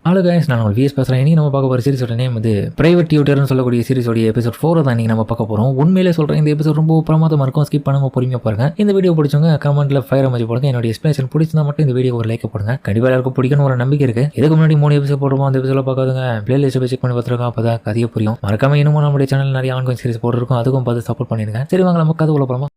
Hello guys, நான் உங்கள் vs பேசுகிறேன். இனி நம்ம பார்க்க போகிற சீரிஸோட நேம் வந்து பிரைவேட் டியூட்டர்னு சொல்லக்கூடிய சீரிஸோட எபிசோட் 4 தான் இன்றைக்கி நம்ம பார்க்க போகிறோம். உண்மையிலே சொல்கிறேன், இந்த எபிசோட் ரொம்ப பிரமாதமாக இருக்கும். ஸ்கிப் பண்ணாமல் பொறுமையாக பாருங்க. இந்த வீடியோ பிடிச்சவங்க கமெண்ட்டில் ஃபயர் அமைச்சு போடுங்க. என்னோட எக்ஸ்பிளேஷன் பிடிச்சிருந்தா மட்டும் இந்த வீடியோ ஒரு லைக் போடுங்க. கண்டிப்பாக எல்லாருக்கும் பிடிக்கணும் ஒரு நம்பிக்கை இருக்குது. இதுக்கு முன்னாடி 3 எபிசோட் போடுவோம். அந்த எபிசோட பார்க்காதுங்க பிளேலிஸ்ட்டை செக் பண்ணி பார்த்துருக்கோம். அப்போ தான் கதையை புரியும். மறக்காம இன்னமும் நம்மளுடைய சேனல் நிறைய ஆன்கோயிங் சீரிஸ் போட்டுருக்கோம். அதுக்கும் பார்த்து சப்போர்ட் பண்ணிடுங்க. சரி வாங்க நம்ம கதை உள்ள போகிறோமா.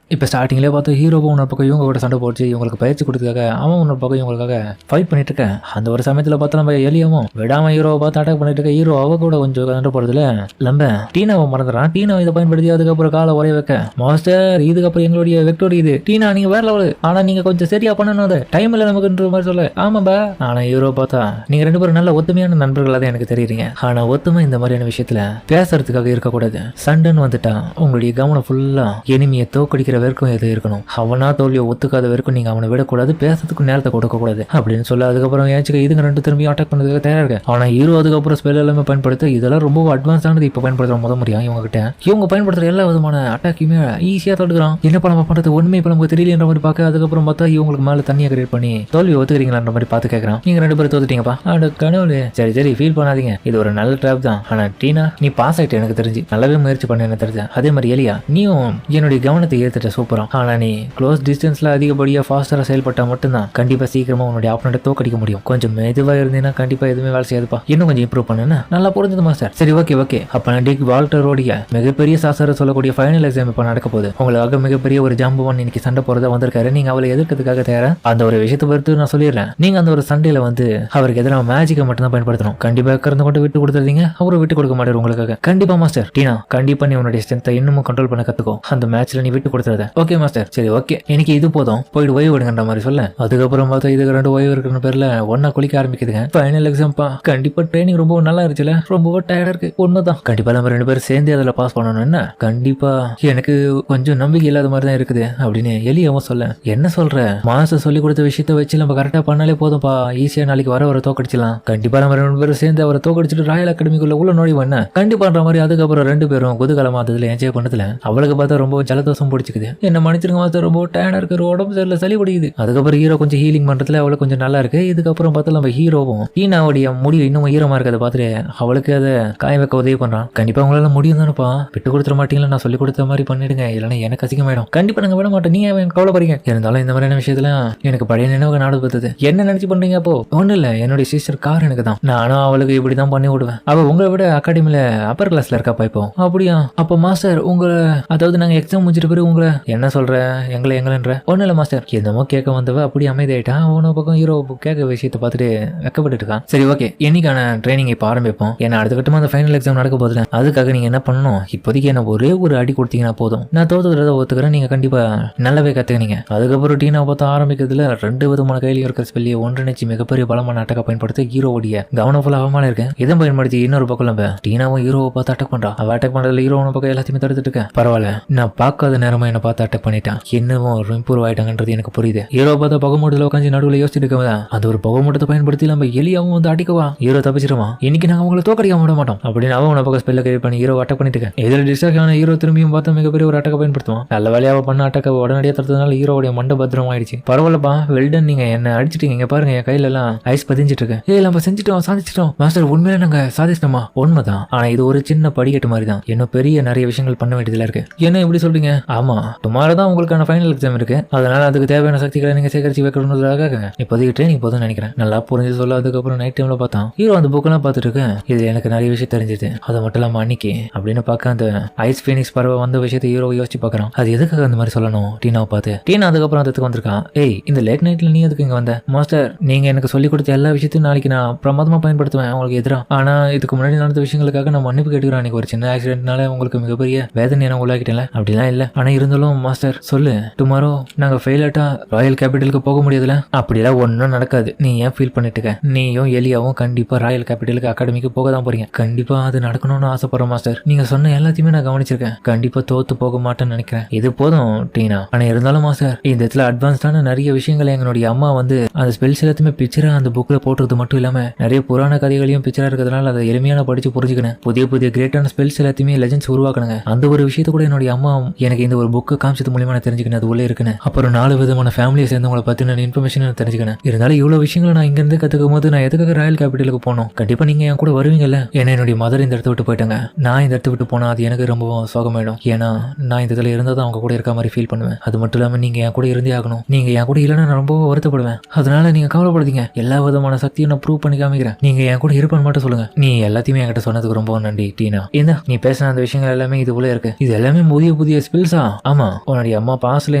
இப்போ ஸ்டார்டிங்லேயே பார்த்து ஹீரோவும் இன்னொரு பக்கம் இவங்க கூட சண்டை போட்டு இவங்களுக்கு பயிற்சி கொடுத்ததுக்காக அவன் இன்னொரு பக்கம் இவங்களுக்காக ஃபைட் பண்ணிட்டு இருக்கேன். அந்த ஒரு சமயத்தில் பார்த்து நம்ம எலியாவும் விடாம ஹீரோவை பார்த்து அட்டாக் பண்ணிட்டு இருக்க. ஹீரோ அவ கூட கொஞ்சம் சண்டை போடுறதுல நம்ம டீனாவை மறந்துடுறான். டீனா இதை பயன்படுத்தி அதுக்கப்புறம் காலை உரைய வைக்க, மாஸ்டர் இதுக்கப்புறம் எங்களுடைய வெக்டோரி இது டீனா நீங்க வேற லெவலு, ஆனா நீங்க கொஞ்சம் சரியா பண்ணணும், அது டைம் இல்லை நமக்குன்ற மாதிரி சொல்ல. ஆமாம்பா, ஆனா ஹீரோ பார்த்தா நீங்க 2 பேரும் நல்ல ஒத்துமையான நண்பர்களாக தான் எனக்கு தெரியுறீங்க. ஆனா ஒத்துமை இந்த மாதிரியான விஷயத்துல பேசுறதுக்காக இருக்கக்கூடாது. சண்டைன்னு வந்துட்டா உங்களுடைய கவனம் ஃபுல்லா எனிமியை தோக்கடிக்கிற வரைக்கும் எது இருக்கணும். அவனா தோல்வியை ஒத்துக்காத வரைக்கும் நீங்க அவனை விடக்கூடாது, பேசுறதுக்கு நேரத்தை கொடுக்க கூடாது அப்படின்னு சொல்ல. அதுக்கப்புறம் ஏச்சுக்க இதுங்க 2 திரும்பி அட்டாக் பண்ணதுக்கு தயாரா இருக்கு. ஆனா ஹீரோ அதுக்கப்புறம் ஸ்பெல் எல்லாமே பயன்படுத்த இதெல்லாம் ரொம்ப அட்வான்ஸானது. இப்ப பயன்படுத்துற முறையா இவங்க கிட்ட இவங்க பயன்படுத்துற எல்லா விதமான அட்டாக்கையுமே ஈஸியா தடுக்கிறான். என்ன நம்ம பண்றது ஒண்ணுமே இப்ப நமக்கு தெரியலன்ற மாதிரி பார்க்க. அதுக்கப்புறம் பார்த்தா இவங்களுக்கு மேல தண்ணியை கிரியேட் பண்ணி தோல்வியை ஒத்துக்கிறீங்களான்ற மாதிரி பார்த்து கேட்கறான். நீங்க 2 பேரும் தோத்துட்டீங்கப்பா. அட கனவுல சரி ஃபீல் பண்ணாதீங்க, இது ஒரு நல்ல ட்ராப் தான். ஆனா டீனா நீ பாஸ் ஆயிட்டு எனக்கு தெரிஞ்சு நல்லாவே முயற்சி பண்ண என்ன தெரிஞ்ச. அதே மாதிரி எலியா நீயும் என்னுடைய கவனத்தை ஏத்துட்ட சூப்பரா. ஆனா நீ க்ளோஸ் டிஸ்டன்ஸ்ல அதிகப்படியா ஃபாஸ்டரா செயல்பட்டா மட்டும்தான் கண்டிப்பா சீக்கிரமா உன்னுடைய ஆப்பனண்ட்டை தோக்கடிக்க முடியும். கொஞ்சம் மெதுவா இருந்தீங்கன்னா கண்டிப்பா எதுவுமே வேலை செய்யாதுப்பா. இன்னும் கொஞ்சம் இம்ப்ரூவ் பண்ணுன்னா நல்லா புரிஞ்சது மாஸ்டர். சரி ஓகே அப்ப டிக் வால்டரோடைய மிகப்பெரிய சாசர சொல்லக்கூடிய ஃபைனல் எக்ஸாம் இப்ப நடக்க போகுது. உங்களுக்காக மிகப்பெரிய ஒரு ஜாம்பவான் இன்னைக்கு சண்டை போறதா வந்திருக்காரு. நீங்க அவளை எதிர்க்கிறதுக்காக தயாரா? அந்த ஒரு விஷயத்தை பொறுத்து நான் சொல்லிடுறேன். நீங்க அந்த ஒரு சண்டையில வந்து அவருக்கு எதிராக மேஜிக்கை மட்டும் தான் பயன்படுத்தணும். கண்டிப்பா கறந்து கொண்டு விட்டு கொடுத்துருந்தீங்க, அவரை விட்டு கொடுக்க மாட்டாரு உங்களுக்காக. கண்டிப்பா மாஸ்டர். டீனா கண்டிப்பா நீ உன்னுடைய ஸ்ட்ரென்த்தை இன்னமும் கண்ட்ரோல் பண்ண கத்துக்கோ. அந்த மேட்ச்ல நீ விட்டு கொடுத்துறத. Okay master. சரி ஓகே, எனக்கு இது போதும், போயிட்டு ஓய்வு எடுங்கன்ற மாதிரி சொல்ல. அதுக்கப்புறம் பார்த்தா இதுக்கு 2 ஓய்வு இருக்கிற பேர்ல ஒன்னா குளிக்க ஆரம்பிக்குதுங்க. ஃபைனல் எக்ஸாம்பா கண்டிப்பா ட்ரைனிங் ரொம்ப நல்லா இருந்துச்சுல, ரொம்ப டயர்டா இருக்கு. உண்மைதான், கண்டிப்பா நம்ம 2 பேரும் சேர்ந்து அதில் பாஸ் பண்ணணும்னா கண்டிப்பா எனக்கு கொஞ்சம் நம்பிக்கை இல்லாத மாதிரி தான் இருக்குது அப்படின்னு எலியாவும் சொல்ல. என்ன சொல்ற, மாஸ்டர் சொல்லி கொடுத்த விஷயத்த வச்சு நம்ம கரெக்டா பண்ணாலே போதும்பா, ஈஸியா நாளைக்கு வர தோக்கடிச்சிடலாம். கண்டிப்பா நம்ம 2 பேரும் சேர்ந்து அவரை தோக்கடிச்சிட்டு ராயல் அகாடமிக்குள்ள உள்ள நுழைவா கண்டிப்பான்ற மாதிரி. அதுக்கப்புறம் 2 பேரும் குதூகலமா அதுல என்ஜாய் பண்ணதுல அவளுக்கு பார்த்தா ரொம்ப ஜலதோஷம் பிடிச்சிக்குது. என்ன மன்னிச்சிருங்க மாஸ்டர், ரொம்ப டயர்டா இருக்கு, உடம்பு சரியில்லை, சளி பிடிக்குது. அதுக்கப்புறம் ஹீரோ கொஞ்சம் ஹீலிங் பண்றதுல அவளுக்கு கொஞ்சம் நல்லா இருக்கு. இதுக்கப்புறம் பார்த்தா நம்ம ஹீரோவும் டீனாவுடைய முடி இன்னும் ஈரமா இருக்கிறத பார்த்துட்டு அவளுக்கு அதை காய வைக்க உதவி பண்றான். கண்டிப்பா உங்களால முடியும் தானப்பா, விட்டு கொடுத்துட மாட்டீங்களா, நான் சொல்லி கொடுத்த மாதிரி பண்ணிடுங்க, இல்லைன்னா எனக்கு அசிங்கமாயிடும். கண்டிப்பா நாங்க விட மாட்டோம், நீங்க கவலைப்படுறீங்க. இருந்தாலும் இந்த மாதிரியான விஷயத்துல எனக்கு பழைய நினைவு நாடு பத்தது. என்ன நினைச்சு பண்றீங்க? அப்போ ஒன்றும் இல்லை, என்னுடைய சிஸ்டர் கார் எனக்கு தான், நானும் அவளுக்கு இப்படிதான் பண்ணி விடுவேன். அவ உங்களை விட அகாடமியில அப்பர் கிளாஸ்ல இருக்காப்பா இப்போ. அப்படியா? அப்போ மாஸ்டர் உங்களை, அதாவது நாங்க எக்ஸாம் முடிச்சிட்டு பிறகு உங்களை என்ன சொல்ற, எங்களைன்ற ஒன்றும் இல்லை மாஸ்டர். என்னமோ கேட்க வந்தவ அப்படி அமைதியாயிட்டான். அவன பக்கம் ஹீரோ கேட்க விஷயத்தை பார்த்துட்டு வெக்கப்பட்டு இருக்கான். சரி ஓகே, என்னைக்கான ட்ரைனிங் இப்போ ஆரம்பிப்போம். ஏன்னா அடுத்த கட்டமா அந்த ஃபைனல் எக்ஸாம் நடக்க போதுல, அதுக்காக நீங்க என்ன பண்ணணும், இப்போதைக்கு என்ன ஒரே ஒரு அடி கொடுத்தீங்கன்னா போதும், நான் தோத்துக்கிறத ஒத்துக்கிறேன், நீங்க கண்டிப்பா நல்லாவே கத்துக்கினீங்க. அதுக்கப்புறம் டீனா பார்த்தா ஆரம்பிக்கிறதுல 2 விதமான கையில இருக்கிற ஸ்பெல்லியை ஒன்றிணைச்சு மிகப்பெரிய பலமான அட்டாக்க பயன்படுத்தி ஹீரோவுடைய கவனம் ஃபுல்லா அவமான இருக்கு. இதை பயன்படுத்தி இன்னொரு பக்கம் நம்ம டீனாவும் ஹீரோவை பார்த்து அட்டாக் பண்றா. அவ அட்டாக் பண்றதுல ஹீரோ பக்கம் எல்லாத்தையுமே தடுத்துட்டு இருக்கேன். பரவாயில்ல, நான் பார்க்காத நேரமா என்ன பார்த்து அட்டாக் பண்ணிட்டான், என்னவும் இம்ப்ரூவ் ஆயிட்டாங்கன்றது எனக்கு புரியுது. ஹீரோ பார்த்தா புகை மூட்டத்தில் உட்காந்து நடுவில் யோசிச்சுட்டு இருக்கவன் அந்த ஒரு புகை மூட்டத்தை பயன்படுத்தி நம்ம எலியாவும் வந்து அடிக்கவா. ஹீரோ தப்பிச்சிருவான், இன்னைக்கு நாங்க உங்களை தோக்கடிக்க விட மாட்டோம் அப்படின்னு அவன் பக்கம் ஸ்பெல்ல கிரியேட் பண்ணி ஹீரோ அட்டாக் பண்ணிட்டு இருக்கேன். இதில் டிஸ்ட்ராக்ட் ஆன ஹீரோ திரும்பியும் பார்த்தா மிகப்பெரிய ஒரு அட்டாக்க பயன்படுத்துவான். நல்ல வேலையாக பண்ண அட்டாக்க உடனடியாக தடுத்ததுனால ஹீரோடைய மண்டை பத்திரம் ஆயிடுச்சு. பரவாயில்லப்பா, வெல்டன், நீங்க என்ன அடிச்சிட்டீங்க பாருங்க, என் கையில எல்லாம் ஐஸ் பதிஞ்சிட்டு இருக்கு. நம்ம செஞ்சுட்டோம், சாதிச்சிட்டோம் மாஸ்டர், உண்மையில நாங்க சாதிச்சிட்டோமா? உண்மைதான், ஆனா இது ஒரு சின்ன படிக்கட்டு மாதிரி தான், இன்னும் பெரிய நிறைய விஷயங்கள் பண்ண வேண்டியதுல இருக்கு. என்ன இப்படி சொல்றீங்க? ஆமா, டுமாரோ தான் உங்களுக்கான ஃபைனல் எக்ஸாம் இருக்கு, அதனால அதுக்கு தேவையான சக்திகளை நீங்க சேகரிச்சு வைக்கணுன்றதுக்காக இப்போதைக்கு ட்ரைனிங் போதும் நினைக்கிறேன். நல்லா புரிஞ்சு சொல்ல. அதுக்கப்புறம் நைட் டைம்ல பார்த்தான் ஹீரோ அந்த புக்கெல்லாம் பார்த்துட்டு இருக்கேன். இது எனக்கு நிறைய விஷயம் தெரிஞ்சது, அது மட்டும் இல்லாம அன்னைக்கு அப்படின்னு பார்க்க அந்த ஐஸ் ஃபீனிக்ஸ் பறவை வந்த விஷயத்தை ஹீரோ யோசிச்சு பார்க்கறான். அது எதுக்காக அந்த மாதிரி சொல்லணும் டீனாவை பார்த்து. டீனா அதுக்கப்புறம் அதுக்கு வந்திருக்கான். இந்த லேட் நைட்ல நீ எதுக்கு இங்க வந்த? மாஸ்டர், நீங்க எனக்கு சொல்லி கொடுத்த எல்லா விஷயத்தையும் நாளைக்கு நான் பிரமாதமா பயன்படுத்துவேன் உங்களுக்கு எதிராக. ஆனா இதுக்கு முன்னாடி நடந்த விஷயங்களுக்காக நான் மன்னிப்பு கேட்டுக்கிறேன். அன்னைக்கு ஒரு சின்ன ஆக்சிடென்ட்னால உங்களுக்கு மிகப்பெரிய வேதனை நான் உள்ளாக்கிட்டேன்ல. அப்படிலாம் இல்ல, ஆனா இருந்தாலும் மாஸ்டர் சொல்லு, டுமாரோ நாங்க ஃபெயில் ஆட்டா ராயல் கேபிட்டலுக்கு போக முடியாதுல? அப்படிலாம் ஒன்றும் நடக்காது, நீ ஏன் ஃபீல் பண்ணிட்டு இருக்க? நீயும் எலியாவும் கண்டிப்பா ராயல் கேபிட்டலுக்கு அகாடமிக்கு போக தான் போறீங்க. கண்டிப்பா அது நடக்கணும்னு ஆசைப்படுறேன் மாஸ்டர். நீங்க சொன்ன எல்லாத்தையுமே நான் கவனிச்சிருக்கேன். கண்டிப்பா தோத்து போக மாட்டேன்னு நினைக்கிறேன். இது போதும் டீனா. ஆனா இருந்தாலும் மாஸ்டர், இந்த இடத்துல அட்வான்ஸ்டான நிறைய விஷயங்களை எங்களுடைய அம்மா வந்து அந்த ஸ்பெல்ஸ் எல்லாத்தையுமே பிக்சரா அந்த புக்ல போட்டுறது மட்டும் இல்லாம நிறைய புராண கதைகளையும் பிக்சரா இருக்கிறதுனால அதை எளிமையான படிச்சு புரிஞ்சுக்கணும். புதிய கிரேட்டான ஸ்பெல்ஸ் எல்லாத்தையுமே லெஜெண்ட்ஸ் உருவாக்கணுங்க. அந்த ஒரு விஷயத்த கூட என்னுடைய அம்மா எனக்கு இந்த ஒரு புக் புக்கு காமிச்சது மூலியமா நான் தெரிஞ்சுக்கினேன் அது உள்ளே இருக்குன்னு. அப்புறம் 4 விதமான ஃபேமிலியை சேர்ந்தவங்களை பத்தின இன்ஃபர்மேஷன் நான் தெரிஞ்சுக்கினேன். இருந்தாலும் இவ்வளவு விஷயங்களை நான் இங்க இருந்து கத்துக்கும் போது நான் எதுக்காக ராயல் கேபிட்டலுக்கு போனோம்? கண்டிப்பா நீங்க என் கூட வருவீங்கல்ல. ஏன்னா என்னுடைய மதர் இந்த இடத்த விட்டு போயிட்டாங்க. நான் இந்த இடத்த விட்டு போனா அது எனக்கு ரொம்ப சோகமாயிடும். ஏன்னா நான் இந்த இடத்துல இருந்தா தான் அவங்க கூட இருக்க மாதிரி ஃபீல் பண்ணுவேன். அது மட்டும் இல்லாம நீங்க என் கூட இருந்தே ஆகணும். நீங்க என் கூட இல்லைன்னா நான் ரொம்ப வருத்தப்படுவேன். அதனால நீங்க கவலைப்படுறீங்க. எல்லா விதமான சக்தியும் நான் ப்ரூவ் பண்ணி காமிக்கிறேன். நீங்க என் கூட இருப்பேன்னு மட்டும் சொல்லுங்க. நீ எல்லாத்தையுமே என்கிட்ட சொன்னதுக்கு ரொம்ப நன்றி டீனா. என்ன நீ பேசின அந்த விஷயங்கள் எல்லாமே இது உள்ள இருக்கு. இது எல்லாமே புதிய புதிய ஸ்கில்ஸா? ஆமா, உன்னுடைய அம்மா பாஸ்ல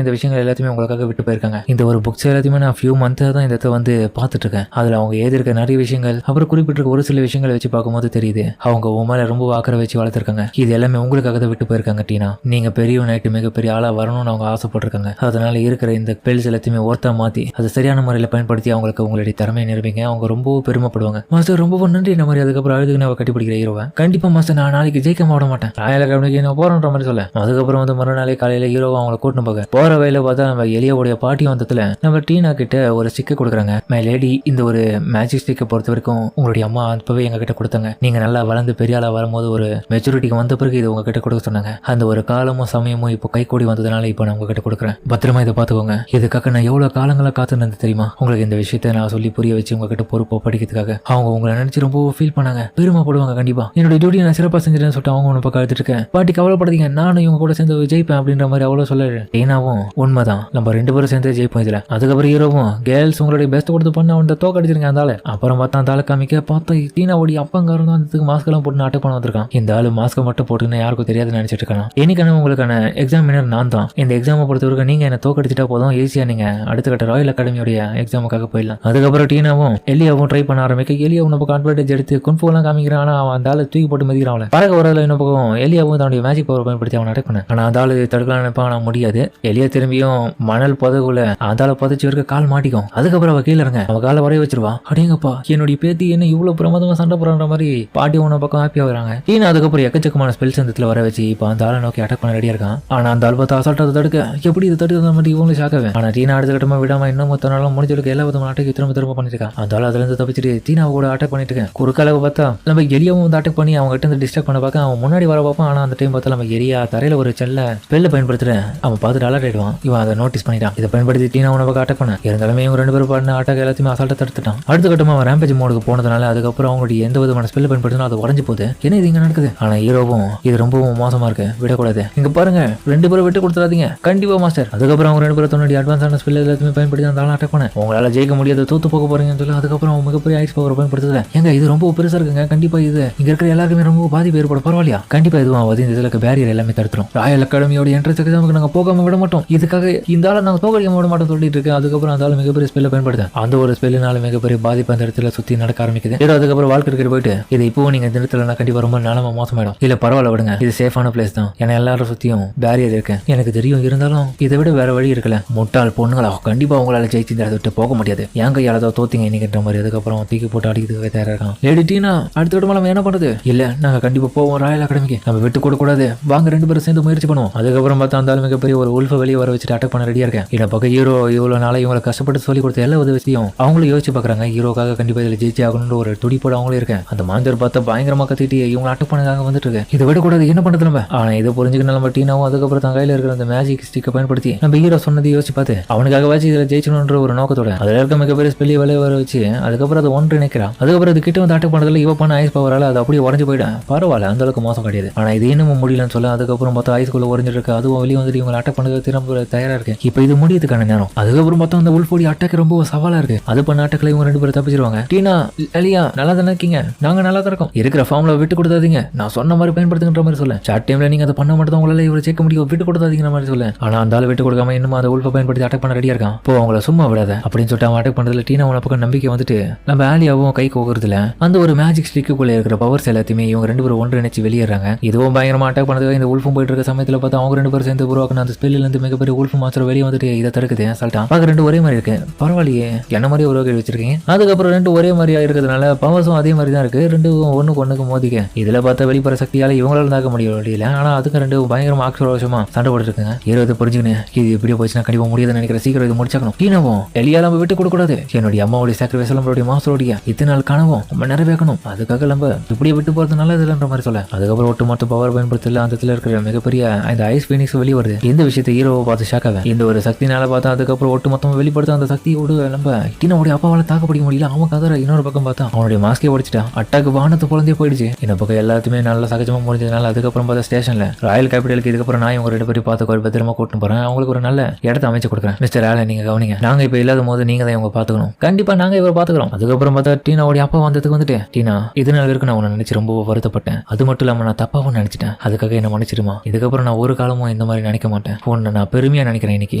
இந்த விஷயங்கள் எல்லாத்தையுமே உங்களுக்காக விட்டு போயிருக்காங்க. இந்த ஒரு புக்ஸ் எல்லாத்தையுமே நான் ஃபியூ மந்த்ஸா தான் இந்த இடத்த வந்து பார்த்துட்டு இருக்கேன். அதுல அவங்க எழுதிருக்க நிறைய விஷயங்கள் அப்புறம் குறிப்பிட்டிருக்க ஒரு சில விஷயங்களை வச்சு பார்க்கும்போது தெரியுது அவங்க உன் மேல ரொம்ப அக்கறை வச்சு வளர்த்துருக்காங்க. இது எல்லாமே உங்களுக்காக தான் விட்டு போயிருக்காங்க டீனா. நீங்க பெரிய நைட்டு மிகப்பெரிய ஆளா வரணும்னு அவங்க ஆசைப்பட்டிருக்காங்க. அதனால இருக்கிற இந்த பெல்ஸ் எல்லாத்தையுமே ஒருத்தா மாத்தி அதை சரியான முறையில் பயன்படுத்தி அவங்களுக்கு உங்களுடைய திறமையை நிரூபிங்க. அவங்க ரொம்ப பெருமைப்படுவாங்க. மாஸ்டர் ரொம்ப நன்றி இந்த மாதிரி. அதுக்கப்புறம் அழுதுக்கு நான் கட்டி பிடிக்கிற ஹீரோவை. கண்டிப்பா மாஸ்டர் நான் நாளைக்கு ஜெயிக்க விட மாட்டேன். ராயல் அகாடமிக்கு நான் போறன்ற மாதிரி சொல்ல. அதுக்கப்புறம் வந்து மறுநாளே காலையில ஹீரோவை அவங்களை கூட்டின்னு போக போற வழியில பார்த்தா நம்ம எலியாவுடைய பாட்டி வந்ததுல நம்ம டீனா கிட்ட ஒரு ஸ்டிக்கர் கொடுக்குறாங்க. மை லேடி, இந்த ஒரு மேஜிக் ஸ்டிக்கை பொறுத்த வரைக்கும் உங்களுடைய அம்மா அப்பவே எங்க கிட்ட கொடுத்தாங்க. நீங்க நல்லா வளர்ந்து பெரிய ஆளா வரும்போது ஒரு மெச்சூரிட்டிக்கு வந்த பிறகு இது உங்ககிட்ட கொடுக்க சொன்னாங்க. அந்த ஒரு காலமும் சமயமும் இப்போ கை கூடி வந்ததுனால இப்போ நான் உங்ககிட்ட கொடுக்குறேன். பத்திரமா இதை பாத்துக்கோங்க. இதுக்காக நான் எவ்வளவு காலங்களா காத்துனது தெரியுமா? உங்களுக்கு இந்த விஷயத்தை நான் சொல்லி புரிய வச்சு உங்ககிட்ட பொறுப்பை படிக்கிறதுக்காக. அவங்க உங்களை நினைச்சு ரொம்ப ஃபீல் பண்ணாங்க. பெருமைப்படுவாங்க. கண்டிப்பா என்னோட டியூட்டி நான் சிறப்பா செஞ்சிருந்தேன்னு சொல்லிட்டு அவங்க ஒன்று பக்கம் எடுத்துட்டு இருக்கேன். பாட்டி கவலைப்படாதீங்க, நானும் இவங்க கூட சேர்ந்து ஜெயிப்பேன் அப்படின்ற மாதிரி அவ்வளவு சொல்ல. டீனாவும் உண்மைதான், நம்ம 2 பேரும் சேர்ந்து ஜெயிப்போம் இதுல. அதுக்கப்புறம் ஹீரோவும் கேர்ள்ஸ் உங்களுடைய பெஸ்ட் கொடுத்து பண்ண அவன் தோக்கடிச்சிருங்க அந்த ஆளு. அப்புறம் பார்த்தா அந்த ஆளை காமிக்க பார்த்தா டீனாவுடைய அப்பங்காரன் தான் அந்த மாஸ்க் எல்லாம் போட்டு அட்டாக் பண்ண வந்திருக்கான். இந்த ஆளு மாஸ்கை மட்டும் போட்டுன்னு யாருக்கும் தெரியாதுன்னு நினைச்சிட்டு இருக்கான். இன்னைக்கான உங்களுக்கான எக்ஸாமினர் நான் தான். இந்த எக்ஸாமை பொறுத்தவரைக்கும் நீங்க என்ன தோக்கடிச்சிட்டா போதும், ஈஸியா நீங்க அடுத்த கட்ட ராயல் அகாடமியோடைய எக்ஸாமுக்காக போயிடலாம். அதுக்கப்புறம் டீனாவும் எலியாவும் ட்ரை பண்ண ஆரம்பிக்க எலியாவும் நம்ம கான்ஃபிடன்ஸ் எடுத்து குன்ஃபுலாம் காமிக்கிறான். ஆனா அவன் அந்த ஆளு தூக்கி போட்டு மதிக்கிறான். பறக்க வரதுல இன்னும் பக்கம் எலியாவும் தன்னுடைய மேஜிக் பவர் பயன்படுத்தி அவன் அட்டாக் பண்ண. ஆனா அந்த ஆளு தடுக்கலாம் நினைப்பான், ஆனா முடியாது. எலியா திரும்பியும் மணல் புதகுல அந்த ஆளை புதைச்சி வரைக்கும் கால் மாட்டிக்கும். அதுக்கப்புறம் அவ கீழே இருங்க அவ காலை வரைய வச்சிருவா. அடேங்கப்பா என்னுடைய பேத்தி என்ன இவ்வளவு பிரமாதமா சண்டை போடுற மாதிரி பாட்டி உன பக்கம் ஹாப்பியா வராங்க. ஏன்னா அதுக்கப்புறம் எக்கச்சக்கமான ஸ்பெல்ஸ் அந்த வர வச்சு இப்போ அந்த ஆளை நோக்கி அட்டாக் பண்ண ரெடியா இருக்கான். ஆனா அந்த ஆள் பார்த்து அசால்ட்டை தடுக்க எப்படி இதை தடுக்க மாதிரி இவங்களும் ஷாக்காவே. ஆனா டீனா அடுத்த கட்டமா விடாம இன்னும் மொத்த நாளும் முடிஞ்சதுக்கு எல்லா விதமான அட்டாக் திரும்ப பண்ணிட்டு இருக்கான். அந்த ஆள் அதுல இருந்து தப்பிச்சுட்டு டீனாவை கூட அட்டாக் பண்ணிட்டு இருக்கேன். குறுக்காலவை பார்த்தா நம்ம எலியாவும் வந்து அட்டாக் பண்ணி அவங்க கிட்ட இருந்து டிஸ்ட்ராக்ட் பண்ண பார்க்க அவன் முன்னாடி வர பார்ப்பான். ஆனா அந்த டைம் பார்த்தா நம்ம எரியா தரையில ஒரு செல்ல ஸ்பெல்ல பயன்படுத்துறேன். அவன் பார்த்துட்டு அலர்ட் ஆயிடுவான். இவன் அதை நோட்டீஸ் பண்ணிட்டான். இதை பயன்படுத்தி டீனா உன பக்கம் அட்டாக் பண்ண. இருந்தாலுமே இவங்க 2 பேரும் பண்ண அட்டாக் எல்லாத்தையுமே அசால்ட்டை தடுத்துட்டான். அடுத்த கட்டமா அவன் ரேம்பேஜ் மோடுக்கு போனதுனால அதுக்கப்புறம் அவங்களுடைய எந்த விதமான ஸ்பெல்ல பயன்படுத்தினா அது உடஞ்சு போகுது. என்ன இது இங்க நடக்குது? ஆனா ஹீரோவும் இது ரொம்பவும் மோசமா இருக்கு, விடக்கூடாது. இங்க பாருங்க 2 பேரும் விட்டு கொடுத்துறாதீங்க கண்டிப்பா மாஸ்டர். அதுக்கப்புறம் அவங்க 2 பேரும் தன்னுடைய அட்வான்ஸான ஸ்பெல் எல்லாத்தையுமே பயன்படுத்தி அந்த அட்டாக் பண்ண. உங்களால ஜெயிக்க முடியாது, தூத்து போக போறீங்கன்னு சொல்லி அதுக்கப்புறம் அவங்க மிகப்பெரிய ஐஸ் பவர் பயன்படுத்துது. எங்க இது ரொம்ப பெருசா இருக்குங்க. கண்டிப்பா இது இங்க இருக்கிற எல்லாருக்குமே ரொம்ப பாதிப்பு ஏற்படும். பரவாயில்லையா? கண்டிப்பா இதுவும் ஆகுது. இந்த இதுல பேரியர் எல்லாமே தடுத்துரும். ராயல் அகாடமியோட என்ட்ரன்ஸ் எக்ஸாமுக்கு நாங்க போகாம விட மாட்டோம். இதுக்காக இந்த ஆளை நாங்க தோக்கடிக்க விட மாட்டோம் சொல்லிட்டு இருக்கேன். அதுக்கப்புறம் அந்த ஆளு மிகப்பெரிய ஸ்பெல்ல பயன்படுத்த அந்த ஒரு ஸ்பெல்லினால மிகப்பெரிய பாதிப்பு அந்த இடத்துல சுத்தி நடக்க ஆரம்பிக்குது. ஏதோ அதுக்கப்புறம் வாழ்க்கை இருக்கிற போயிட்டு இது இப்போ நீங்க இந்த இடத்துல கண்டிப்பா ரொம்ப நிலமா மோசமாயிடும். இல்ல பரவாயில்ல விடுங்க, இது சேஃபான பிளேஸ் தான். ஏன்னா எல்லாரும் சுத்தியும் பேரியர் இருக்கு எனக்கு தெரியும். இருந்தாலும் இதை விட வேற வழி இருக்கல. முட்டாள் பொண்ணுங்களா, கண்டிப்பா உங்களால ஜெயிச்சு இந்த விட்டு போக முடியாது. என் கையால தான் தோத்தீங்க இன்னைக்குன்ற மாதிரி. அதுக்கப்புறம் தூக்கி போட்டு அடிக்கிறதுக்கு தயாரா இருக்கான். லேடி டீனா அடுத்த விட நம்ம என்ன பண்றது? இல்ல நாங்க கண்டிப்பா போவோம் ராயல் அகாடமிக்கு. நம்ம விட்டு கூட கூடாது, வாங்க 2 பேரும் சேர்ந்து முயற்சி பண்ணுவோம். அதுக்கப்புறம் பார்த்தா அந்த மிகப்பெரிய ஒரு உல்ஃபை வெளியே வர வச்சுட்டு அட்டாக் பண்ண ரெடியா இருக்கேன். இந்த பக்கம் ஹீரோ இவ்வளவு நாளை இவங்களை கஷ்டப்பட்டு சொல்லி கொடுத்த எல்லா உதவியும் அவங்களும் யோசிச்சு பாக்குறாங்க. ஹீரோக்காக கண்டிப்பா இதுல ஜெயிச்சு ஆகணும்னு ஒரு துடிப்போட அவங்களும் இருக்கேன். அந்த மாஞ்சர் பார்த்தா பயங்கரமா கத்திட்டு இவங்க அட்டாக் பண்ணதாக வந்துட்டு இருக்கு. இதை விட கூடாது, என்ன பண்றது நம்ம? ஆனா இதை புரிஞ்சுக்கணும் நம்ம டீனாவும். அதுக்கப்புறம் தன் கையில இருக்கிற அந்த மேஜிக் ஸ்டிக்கை பயன்படுத்தி நம்ம ஹீரோ சொன்னதை யோசிச்சு பார்த்து அவனுக்காக வச்சு இதுல ஜெயிச்சணும்ன்ற ஒரு நோக்கத்தோட அதுல இருக்க மிகப்பெரிய ஸ்பெல்லி வெளியே வர வச்சு அதுக்கப்புறம் அதை ஒன்று நினைக்கிறான். அதுக்கப்புறம் அது கிட்ட வந்து அட்டாக் பண்ணதுல இவ பண்ண ஐஸ் பவரால அது அப்படியே உடஞ்சு போயிடும். பரவாயில்ல, அந்த அளவுக்கு மோசம் கிடையாது. ஆனா இது இன்னும் முடியலன்னு சொல்ல அதுக்கப்புறம் பார்த்தா ஐஸ்குள்ள உறைஞ்சிட்டு இருக்கு. அதுவும் வெளியே வந்துட்டு இவங்க அட்டாக் பண்ணது திரும்ப தயாரா இருக்கு. இப்போ இது முடியதுக்கான நேரம். அதுக்கப்புறம் பார்த்தா அந்த உல்ஃபோடி அட்டாக் ரொம்ப சவாலா இருக்கு. அது பண்ண அட்டாக்ல இவங்க 2 பேரும் தப்பிச்சிருவாங்க. டீனா எலியா நல்லா தானே இருக்கீங்க? நாங்க நல்லா தான் இருக்கோம். இருக்கிற ஃபார்ம்ல விட்டு கொடுத்தாதீங்க, நான் சொன்ன மாதிரி பயன்படுத்துகின்ற மாதிரி சொல்ல. சாட் டைம்ல நீங்க அதை பண்ண மட்டும் உங்களால இவ்வளவு சேர்க்க முடியும், விட்டு கொடுத்தாதீங்கிற மாதிரி சொல்ல. ஆனா அந்த ஆளு விட்டு கொடுக்காம இன்னும் அந்த உல்ஃபை பயன்படுத்தி அட்டாக் பண்ண ரெடியா இருக்கான். இப்போ அவங்கள சும்மா விடாத அப்படின்னு சொல்லிட்டு அவன் அட்டாக் பண்றதுல டீனா உன பக்கம் நம்பிக்கை வந்துட்டு நம்ம ஆலியாவும் கை கோக்குறதுல அந்த ஒரு மேஜிக் ஸ்டிக்குள்ள இருக்கிற பவர்ஸ் எல்லாத்தையுமே இவங்க 2 பேரும் ஒன்றிணைச்சு வெளியேறாங்க. இதுவும் பயங்கரமா அட்டாக் பண்ணதுக்கு இந்த உல்ஃபும் போயிட்டு இருக்க சமயத்துல பார்த்தா அவங்க 2 பேரும் சேர்ந்து உருவாக்கின அந்த ஸ்பெல்ல இருந்து மிகப்பெரிய உல்ஃபு மாஸ்டர் வெளியே வந்துட்டு இதை தடுக்குது. சொல்லிட்டா பார்க்க 2 ஒரே மாதிரி இருக்கு. பரவாயில்லையே, என்ன மாதிரி உருவாக்கி வச்சிருக்கீங்க. அதுக்கப்புறம் 2 ஒரே மாதிரியா இருக்கிறதுனால பவர்ஸும் அதே மாதிரி தான் இருக்கு. 2 ஒண்ணுக்கு மோதிக்க. இதுல பார்த்தா வெளிப்புற சக்தியால இவங்களால தாக்க முடியல. ஆனா அதுக்கு 2 பயங்கரமா ஆக்ரோஷமா சண்டை போட்டு இருக்காங்க. இருபது புரிஞ்சுக்கணும், இது இப்படியே போச்சுன்னா கண்டிப்பா முடியாதுன்னு நினைக்கிற. சீக்கிரம் இது முடிச்சாக்கணும். டீனாவும் எலியா நம்ம விட்டு கொடுக்க கூடாது. என்னுடைய அம்மாவுடைய சாக்ரிஃபைஸ் நம்மளுடைய மாஸ்டருடைய இத்தனை நாள் கனவும் நம்ம நிறைவேற்றணும். அதுக்காக நம்ம இப்படியே விட்டு போறது நல்லது இல்லைன்ற மாதிரி சொல்ல. அதுக்கப்புறம் ஒட்டுமொத்த பவர் பயன்படுத்தல அந்த இருக்கிற மிகப்பெரிய இந்த ஐஸ் பீனிக்ஸ் மாஸ்க் வெளியே வருது. இந்த விஷயத்தை ஹீரோவை பார்த்து ஷாக் ஆகும். இந்த ஒரு சக்தினால பார்த்தா அதுக்கப்புறம் ஒட்டு மொத்தம் வெளிப்படுத்த அந்த சக்தியோடு நம்ம டீனாவுடைய அப்பாவால தாக்க பிடிக்க முடியல. அவன் கதற. இன்னொரு பக்கம் பார்த்தா அவனுடைய மாஸ்கே உடைச்சிட்டான். அட்டாக்கு வானத்தை பொழந்தே போயிடுச்சு. இந்த பக்கம் எல்லாத்துமே நல்லா சகஜமா முடிஞ்சதுனால அதுக்கப்புறம் பார்த்தா ஸ்டேஷன்ல ராயல் கேபிட்டலுக்கு இதுக்கப்புறம் நான் இவங்க 2 பேரும் பார்த்து பத்திரமா கூட்டிட்டு போறேன். அவங்களுக்கு ஒரு நல்ல இடத்தை அமைச்சு கொடுக்குறேன். மிஸ்டர் ஆலன் நீங்க கவனிங்க. நாங்க இப்ப இல்லாத போது நீங்க தான் இவங்க பாத்துக்கணும். கண்டிப்பா நாங்க இவரை பாத்துக்கிறோம். அதுக்கப்புறம் பார்த்தா டீனாவுடைய அப்பா வந்ததுக்கு வந்துட்டு டீனா இதனால இருக்கு நான் உன்னை நினைச்சு ரொம்ப வருத்தப்பட்டேன். அது மட்டும் இல்லாம நான் தப்பாவும் நினைச்சிட்டேன். அதுக்காக என்ன மன்னிச்சிடுமா. இதுக்கப்புறம் நான் ஒரு காலமும் இந்த மாதிரி நினைக்க மாட்டேன். உன்னை நான் பெருமையா நினைக்கிறேன் இன்னைக்கு.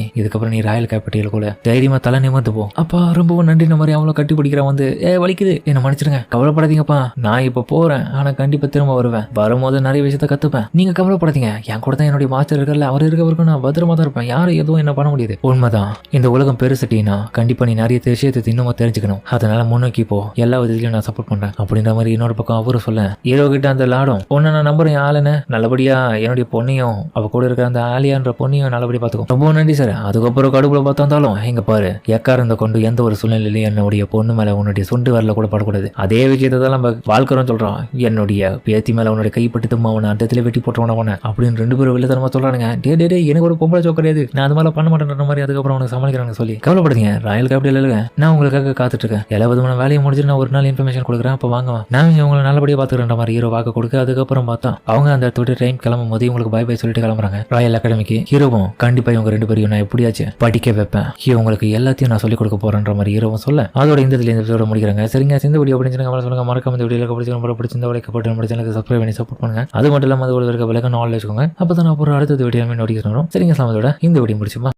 இதுக்கப்புறம் நீ ராயல் கேபிட்டல் கூட தைரியமா தலை நிமிர்ந்து போ. அப்பா ரொம்பவும் நன்றி. இந்த மாதிரி அவங்கள கட்டி பிடிக்கிறான் வந்து வலிக்குது என்ன மன்னிச்சிருங்க. கவலைப்படாதீங்கப்பா. நான் இப்ப போறேன். ஆனா கண்டிப்பா திரும்ப வருவேன். வரும்போது நிறைய விஷயத்த கத்துப்பேன். நீங்க கவலைப்படாதீங்க. என் கூட தான் என்னுடைய மாஸ்டர் இருக்கல. அவர் இருக்க வரைக்கும் நான் பத்திரமா தான் இருப்பேன். யாரும் எதுவும் என்ன பண்ண முடியாது. உண்மைதான். இந்த உலகம் பெருசுட்டீனா கண்டிப்பா நீ நிறைய விஷயத்தை இன்னமும் தெரிஞ்சுக்கணும். அதனால முன்னோக்கி போ. எல்லா விதத்திலையும் நான் சப்போர்ட் பண்றேன் அப்படின்ற மாதிரி இன்னொரு பக்கம் அவரும் சொல்ல ஹீரோ கிட்ட அந்த லாடம் பொண்ணை நான் நம்புறேன். ஆளுன்னு நல்லபடியா என்னுடைய பொண்ணையும் அவ கூட இருக்கிற அந்த ஆலியான்ற பொண்ணையும் நல்லபடியா பாத்துக்கும். ரொம்ப நன்றி சார். அதுக்கப்புறம் கடுப்புல பார்த்தாலும் எங்க பாரு எக்காரந்த கொண்டு எந்த ஒரு சூழ்நிலையிலையும் என்னுடைய பொண்ணு மேல உன்னுடைய சுண்டு வரல கூட படக்கூடாது. அதே விஷயத்தை தான் நம்ம வாழ்க்கிறோம் சொல்றான். என்னுடைய பேத்தி மேல உன்னுடைய கைப்பட்டு தும்மா அவனை அந்தத்துல வெட்டி போட்டவன அப்படின்னு 2 பேரும் வெளித்தனமா சொல்றானுங்க. டே எனக்கு ஒரு பொம்பளை சோக் கிடையாது. நான் அது மாதிரி பண்ண மாட்டேன்ற மாதிரி அதுக்கப்புறம் அவனுக்கு சமாளிக்கிறாங்க சொல்லி கவலைப்படுங்க. ராயல் கேபிட்டல் நான் உங்களுக்காக காத்துட்டு இருக்கேன். எல்லா விதமான வேலையை முடிஞ்சிட்டு நான் ஒரு நாள் இன்ஃபர்மேஷன் கொடுக்குறேன். அப்ப வாங்க நான் உங்களை நல்லபடியா பாத்துக்கிறேன் மாதிரி ஹீரோ வாக்கு கொடுக்க. அதுக்கப்புறம் பார்த்தா அவங்க அந்த டைம் கிளம்பும் போது உங்களுக்கு பை பை சொல்லிட்டு கிளம்புறாங்க ராயல் அகாடமிக்கு. ஹீரோவும் கண்டிப்பா இவங்க 2 பேரையும் நான் எப்படியாச்சும் படிக்க வைப்பேன். உங்களுக்கு எல்லாத்தையும் நான் சொல்லிக் கொடுக்க போறேன்ற மாதிரி ஹீரோவும் சொல்ல அதோட இந்த எபிசோட முடிக்கிறாங்க. சரிங்க. இந்த வீடியோ பிடிச்சிருங்க சொல்லுங்க. மறக்காம இந்த வீடியோக்கு பிடிச்சிருந்த உடைக்கப்பட்டு சேனலுக்கு சப்ஸ்கிரைப் பண்ணி சப்போர்ட் பண்ணுங்க. அது மட்டும் இல்லாம அது ஒரு விளக்கம் நாலேஜ் வச்சுக்கோங்க. அப்பதான் நான் அப்புறம் அடுத்த வீடியோ நோட்டிஃபிகேஷன் வரும். சரிங்க. அதோட இந்த வீடியோ முடிச்சுமா.